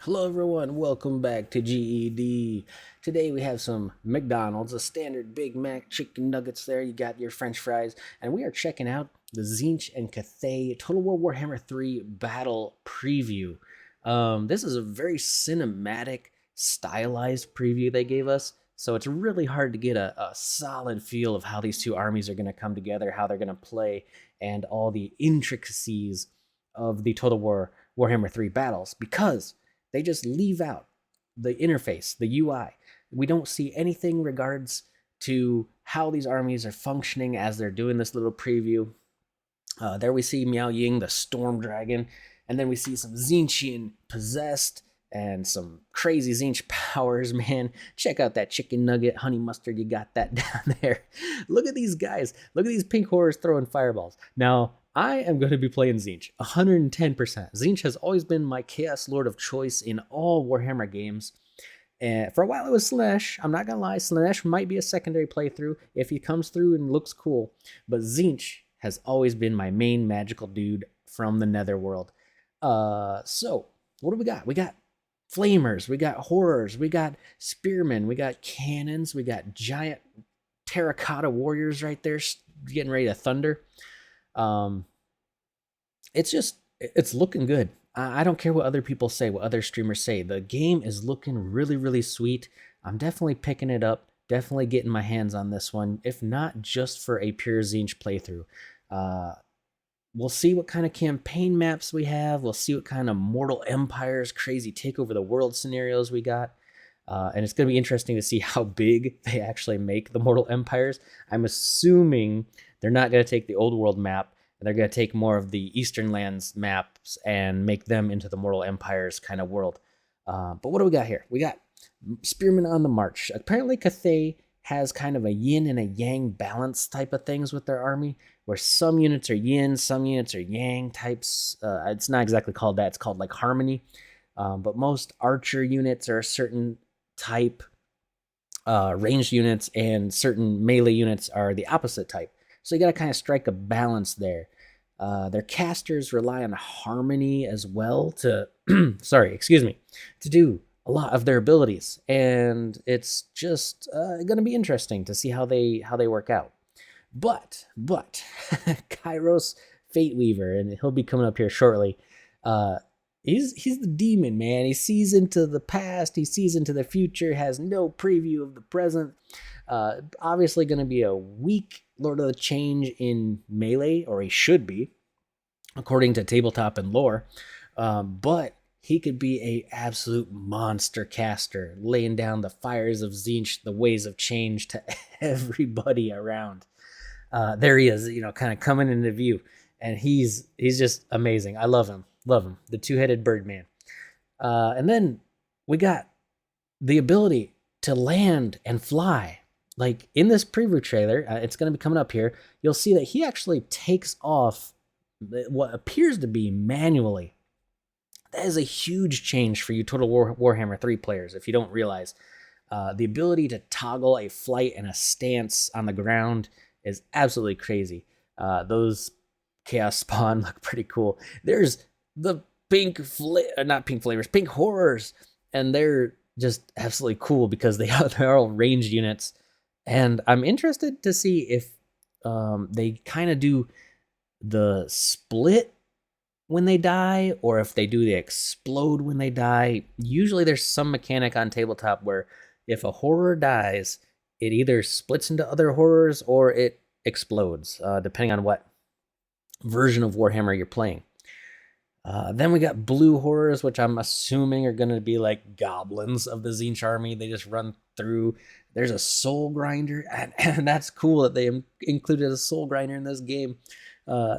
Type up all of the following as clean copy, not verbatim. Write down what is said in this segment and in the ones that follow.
Hello everyone, welcome back to GED. Today we have some McDonald's, a standard Big Mac chicken nuggets there. You got your french fries, and we are checking out the Tzeentch and Cathay Total War Warhammer 3 battle preview. This is a very cinematic, stylized preview they gave us, so it's really hard to get a solid feel of how these two armies are going to come together, how they're going to play, and all the intricacies of the Total War Warhammer 3 battles, because they just leave out the interface, the UI. We don't see anything regards to how these armies are functioning as they're doing this little preview. There we see Miao Ying, the Storm Dragon, and then we see some Tzeentchian possessed and some crazy Tzeentch powers, man. Check out that chicken nugget, honey mustard, you got that down there. Look at these guys. Look at these pink horrors throwing fireballs. Now, I am going to be playing Tzeentch 110%. Tzeentch has always been my Chaos Lord of choice in all Warhammer games. And for a while it was Slaanesh. I'm not going to lie, Slaanesh might be a secondary playthrough if he comes through and looks cool. But Tzeentch has always been my main magical dude from the Netherworld. So, what do we got? We got flamers, we got horrors, we got spearmen, we got cannons, we got giant terracotta warriors right there getting ready to thunder. It's looking good. I don't care what other people say, what other streamers say. The game is looking really, really sweet. I'm definitely picking it up, definitely getting my hands on this one, if not just for a pure Tzeentch playthrough. We'll see what kind of campaign maps we have. We'll see what kind of mortal empires, crazy take over the world scenarios we got. And it's going to be interesting to see how big they actually make the mortal empires. I'm assuming they're not going to take the old world map, and they're going to take more of the Eastern Lands maps and make them into the mortal empires kind of world. But what do we got here? We got Spearmen on the March. Apparently Cathay has kind of a yin and a yang balance type of things with their army, where some units are yin, some units are yang types. It's not exactly called that. It's called like harmony. But most archer units are a certain type, ranged units, and certain melee units are the opposite type. So you got to kind of strike a balance there. Their casters rely on harmony as well to, to do a lot of their abilities, and it's just going to be interesting to see how they work out. But Kairos Fate Weaver, and he'll be coming up here shortly. He's the demon, man. He sees into the past, he sees into the future, has no preview of the present. Obviously going to be a weak Lord of the Change in melee, or he should be, according to tabletop and lore. But he could be a absolute monster caster, laying down the fires of Tzeentch, the ways of change to everybody around. There he is, kind of coming into view, and he's just amazing. I love him. The two-headed Birdman. And then we got the ability to land and fly. Like in this preview trailer, it's going to be coming up here. You'll see that he actually takes off what appears to be manually. That is a huge change for you Total Warhammer 3 players, if you don't realize. The ability to toggle a flight and a stance on the ground is absolutely crazy. Those Chaos Spawn look pretty cool. There's the pink horrors, and they're just absolutely cool because they're all ranged units. And I'm interested to see if they kind of do the split when they die, or if they do the explode when they die. Usually there's some mechanic on tabletop where if a horror dies, it either splits into other horrors or it explodes, depending on what version of Warhammer you're playing. Then we got blue horrors, which I'm assuming are going to be like goblins of the Tzeentch army. They just run through. There's a soul grinder, and that's cool that they included a soul grinder in this game.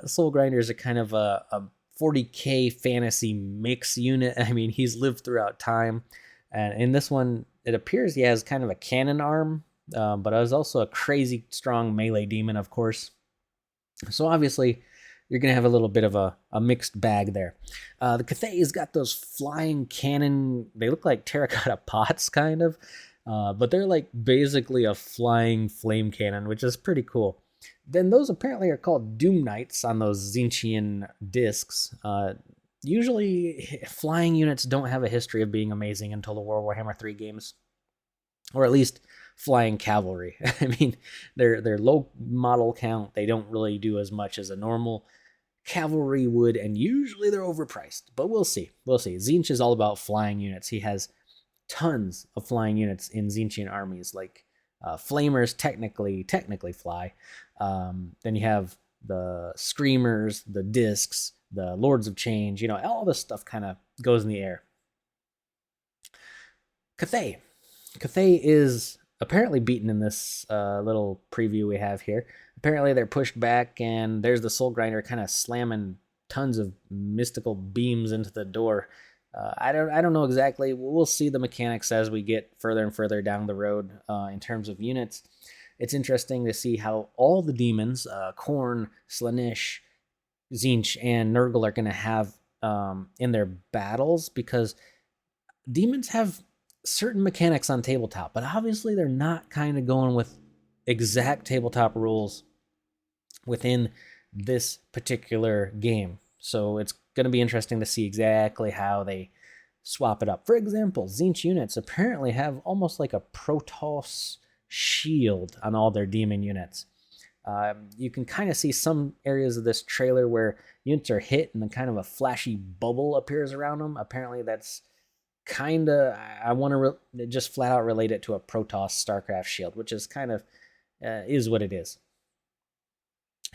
Soul grinder is a kind of a 40k fantasy mix unit. I mean, he's lived throughout time, and in this one, it appears he has kind of a cannon arm, but there's also a crazy strong melee demon, of course. So obviously, you're going to have a little bit of a mixed bag there. The Cathay's got those flying cannon. They look like terracotta pots, kind of. But they're like basically a flying flame cannon, which is pretty cool. Then those apparently are called Doom Knights on those Tzeentchian discs. usually flying units don't have a history of being amazing until the Warhammer 3 games, or at least flying cavalry. I mean, they're low model count. They don't really do as much as a normal cavalry would, and usually they're overpriced. But we'll see. We'll see. Tzeentch is all about flying units. He has tons of flying units in Tzeentchian armies, like flamers technically fly. Then you have the screamers, the discs, the lords of change. You know, all this stuff kind of goes in the air. Cathay. Cathay is apparently beaten in this little preview we have here. Apparently they're pushed back, and there's the Soul Grinder kind of slamming tons of mystical beams into the door. I don't know exactly. We'll see the mechanics as we get further and further down the road in terms of units. It's interesting to see how all the demons, Khorne, Slaanesh, Tzeentch, and Nurgle are going to have in their battles, because demons have certain mechanics on tabletop, but obviously they're not kind of going with exact tabletop rules within this particular game. So it's going to be interesting to see exactly how they swap it up. For example, Tzeentch units apparently have almost like a Protoss shield on all their demon units. You can kind of see some areas of this trailer where units are hit and then kind of a flashy bubble appears around them. Apparently that's kind of, I want to just flat out relate it to a Protoss StarCraft shield, which is kind of, is what it is.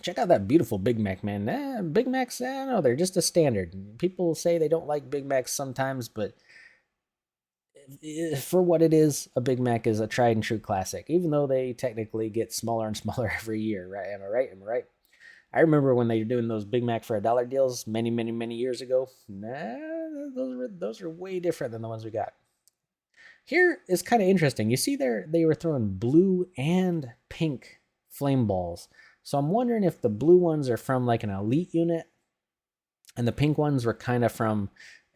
Check out that beautiful Big Mac, man. Big Macs, I don't know, they're just a standard. People say they don't like Big Macs sometimes, but for what it is, a Big Mac is a tried and true classic, even though they technically get smaller and smaller every year, right? Am I right? Am I right? I remember when they were doing those Big Mac for $1 deals many years ago. Those are way different than the ones we got. Here is kind of interesting. You see there, they were throwing blue and pink flame balls. So I'm wondering if the blue ones are from like an elite unit, and the pink ones were kind of from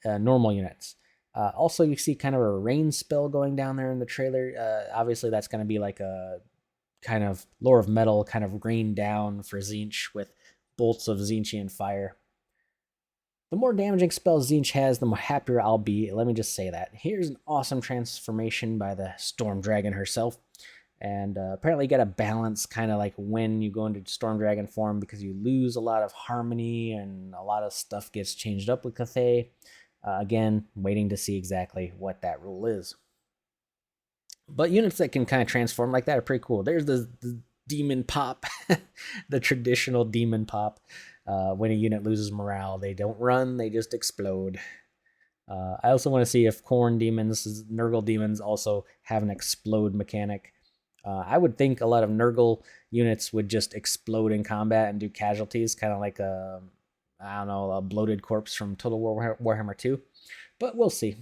normal units. Also, you see kind of a rain spell going down there in the trailer. Obviously, that's going to be like a kind of Lore of Metal kind of rain down for Tzeentch with bolts of Tzeentchian fire. The more damaging spells Tzeentch has, the more happier I'll be. Let me just say that. Here's an awesome transformation by the Storm Dragon herself. And apparently you got to balance kind of like when you go into Storm Dragon form, because you lose a lot of harmony and a lot of stuff gets changed up with Cathay. Again, waiting to see exactly what that rule is. But units that can kind of transform like that are pretty cool. There's the demon pop, the traditional demon pop. When a unit loses morale, they don't run, they just explode. I also want to see if Khorne demons, Nurgle demons also have an explode mechanic. I would think a lot of Nurgle units would just explode in combat and do casualties, kind of like a bloated corpse from Total War Warhammer 2. But we'll see.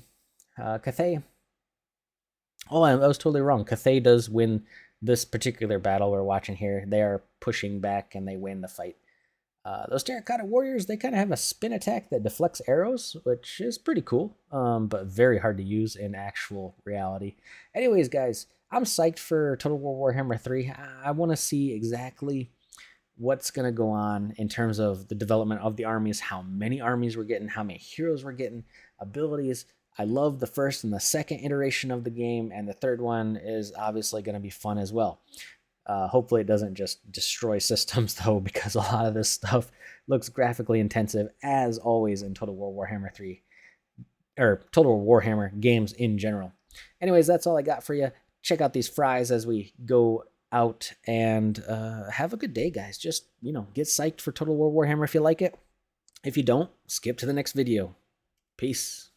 Cathay. Oh, I was totally wrong. Cathay does win this particular battle we're watching here. They are pushing back and they win the fight. Those Terracotta Warriors, they kind of have a spin attack that deflects arrows, which is pretty cool, but very hard to use in actual reality. Anyways, guys, I'm psyched for Total War Warhammer 3. I want to see exactly what's going to go on in terms of the development of the armies, how many armies we're getting, how many heroes we're getting, abilities. I love the first and the second iteration of the game, and the third one is obviously going to be fun as well. Hopefully it doesn't just destroy systems, though, because a lot of this stuff looks graphically intensive, as always in Total War Warhammer 3, or Total War Warhammer games in general. Anyways, that's all I got for you. Check out these fries as we go out, and have a good day, guys. Just, get psyched for Total War Warhammer if you like it. If you don't, skip to the next video. Peace.